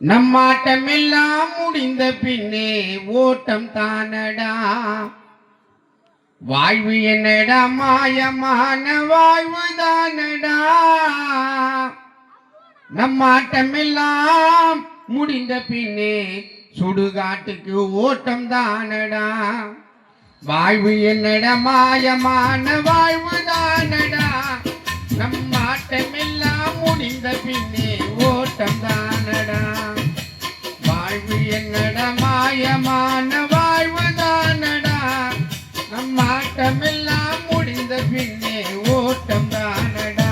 நம்மாட்டம் எல்லாம் முடிந்த பின்னே ஓட்டம் தானடா. வாழ்வு என்னடா மாயமான வாழ்வு தானடா. நம்மாட்டம் எல்லாம் முடிந்த பின்னே சுடுகாட்டுக்கு ஓட்டம் தானடா. வாழ்வு என்னடா மாயமான வாழ்வு தானடா. நம்மாட்டம் எல்லாம் முடிந்த பின்னே ஓட்டம் தானடா. வாழ்வு என்னடா மாயமான வாழ்வு தானடா. நம்மாட்டம் எல்லாம் முடிந்த பின்னே ஓட்டம் தானடா.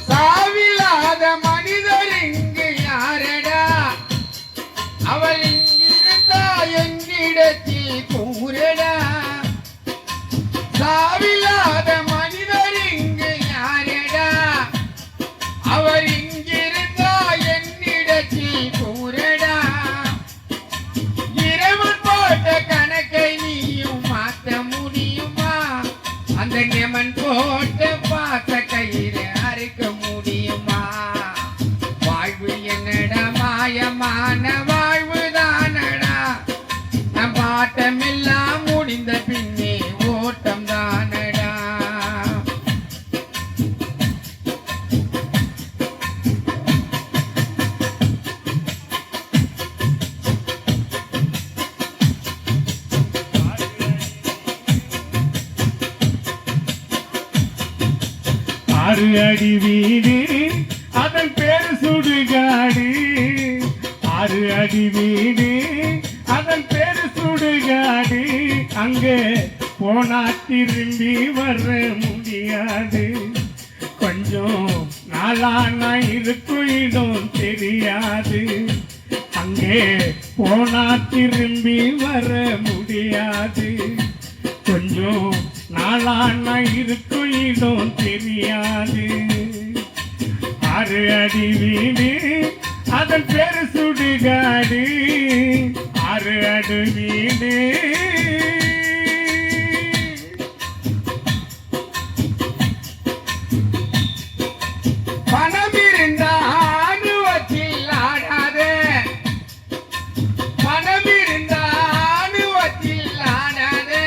சாவில்லாத மனிதர் இங்கு யாரடா. அவள் இங்கிருந்தா எங்கிடத்தில் கூறடா. சாவில்லாத மனிதர் இங்கு யாரடா. அவர் இங்கிருந்தா என்னிடத்தில் கூறடா. இறைவன் போட்ட கணக்கை நீயும் மாற்ற முடியுமா. அந்த நியமன் போட்ட பாச கயிறு அறுக்க முடியுமா. வாழ்வு என்னடா மாயமான வாழ்வு தானடா. நம் பாட்டம் எல்லாம் முடிந்த பின்னே ஓட்டம் தானடா. ஆறு அடி வீடு அதன் பேரு சுடுகாடு. ஆறு அடி வீடு அதன் பேரு சுடுகாடு. அங்கே போனா திரும்பி வர முடியாது. கொஞ்சம் நாளானா இருக்கும் இடம் தெரியாது. அங்கே போனா திரும்பி வர முடியாது. கொஞ்சம் நாளானா இருக்கும் இடம் தெரியாது. ஆறு அடி வீடு அதன் பேரு சுடுகாடு. ஆறு அடி வீடு. பணம் இருந்தா அனுவத்தில் ஆடாதே. பணம் இருந்தா அனுவத்தில் ஆடாதே.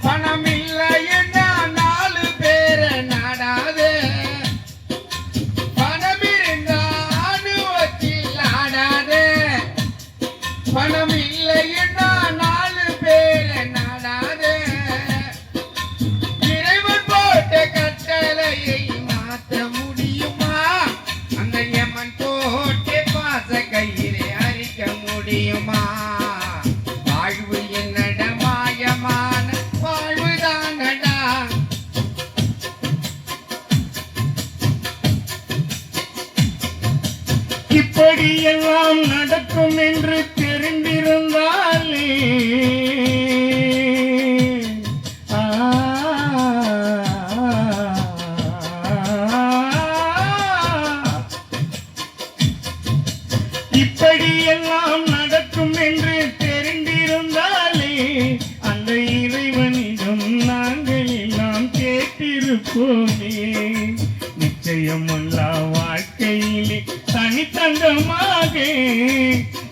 பணம் இல்லைன்னா நாலு பேரை நாடாதே. பணம் இருந்தா அனுவத்தில் ஆடாதே. பணம் இல்லைன்னா நாலு பேரை நாடாதே. இறைவன் போட்ட கட்டளையை மாற்ற முடியுமா. அந்த யமன் போட்ட பாச கயிறை அரிக்க முடியுமா. வாழ்வு என்னடா மாயமான வாழ்வு தானடா. இப்படியெல்லாம் நடக்கும் என்று தெரிந்திருந்தாலே இப்படியெல்லாம் நடக்கும் என்று தெரிந்திருந்தாலே அந்த இறைவனிடம் நாங்கள் எல்லாம் கேட்டிருப்போமே. நிச்சயமல்லா வாழ்க்கையிலே தனித்தங்கமாக.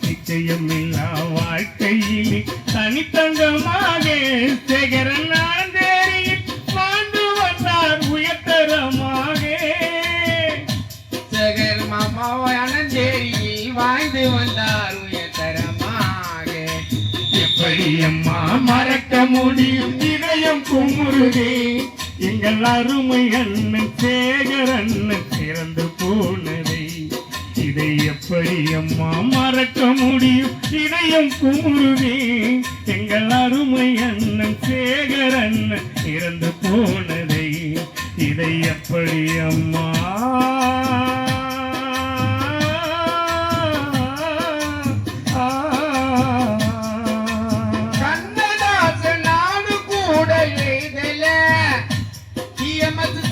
நிச்சயமில்லா வாழ்க்கையிலே தனித்தங்கமாக. சேகரன் ஆனந்தேரியில் வாழ்ந்து வந்தார் உயர்தரமாக. சேகர் மாமாவை அனந்தேரியில் வாழ்ந்து வந்தார் உயர்தரமாக. எப்படி அம்மா மறக்க முடியும் இதயம் குமுறுதே. எங்கள் அருமை அண்ணன் சேகர் அண்ணன் இறந்து போனதை இதை எப்படி அம்மா மறக்க முடியும் இதயம் குமுறுதே. எங்கள் அருமை அண்ணன் சேகர் அண்ணன் இறந்து போனதை இதை எப்படி அம்மா.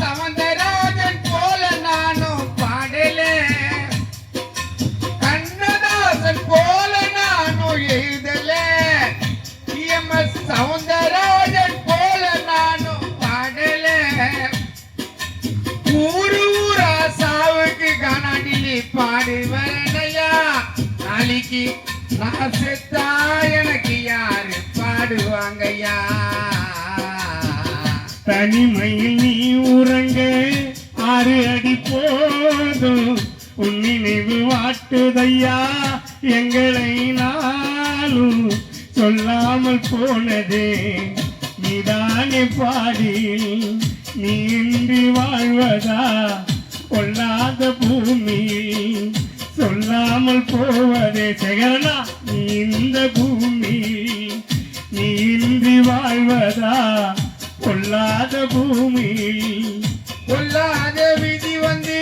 சவந்தராஜன் போல நானும் பாடல. கண்ணதாசன் போல நானும் எழுதல. வரணையா நாளைக்கு நான் செத்தா எனக்கு யாரு பாடுவாங்கய்யா தனிமையில் நீ உறங்க 6 அடி போதும் உன் நினைவு வாட்டுதையா எங்களை நாளும் சொல்லாமல் போனதே நீதானே பாடி நீ இன்றி வாழ்வதா கொள்ளாத பூமியில் சொல்லாமல் போவதே சேகரனா நீ இந்த பூமியில் நீ இன்றி வாழ்வதா கொள்ளாத பூமியில் கொல்லாத விதி வந்து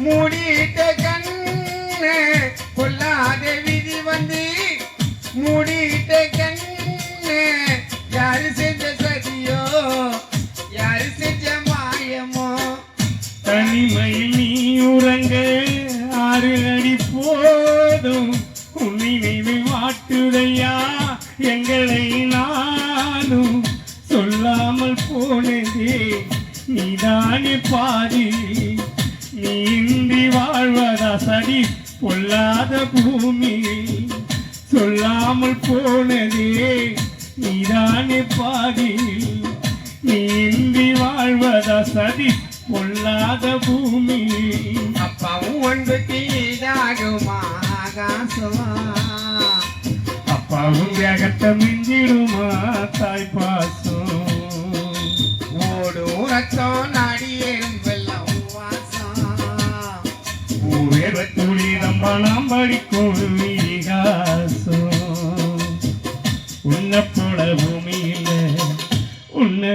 மூடிட்ட கண்ணு கொல்லாத விதி வந்து மூடிட்ட கண்ணு யாரு செஞ்ச சதியோ யாரு செஞ்ச மாயமோ தனிமையில் நீ உறங்க 6 அடி போதும் உன் நினைவு வாட்டுதையா எங்களை நானும் சொல்லாமல் போனதே நீதானே பாதி நீ இன்றி வாழ்வதா சரி பொல்லாத பூமி சொல்லாமல் போனதே நீதானே பாதி நீ இன்றி வாழ்வதா சரி பொல்லாத பூமி அப்பாவும் ஒன்றுக்கு ஈடாகுமா ஆகாசமா அப்பாவும் வேகத்தை மிஞ்சிடுமா தாய் பாசம் ஓடும் ரத்தம் நாடி எறும்பெல்லாம் வாசம் பூவேவ துளி நம்பலாம் படிக்கும் வீகாசம் உன்னை போல பூமியில் உன்னை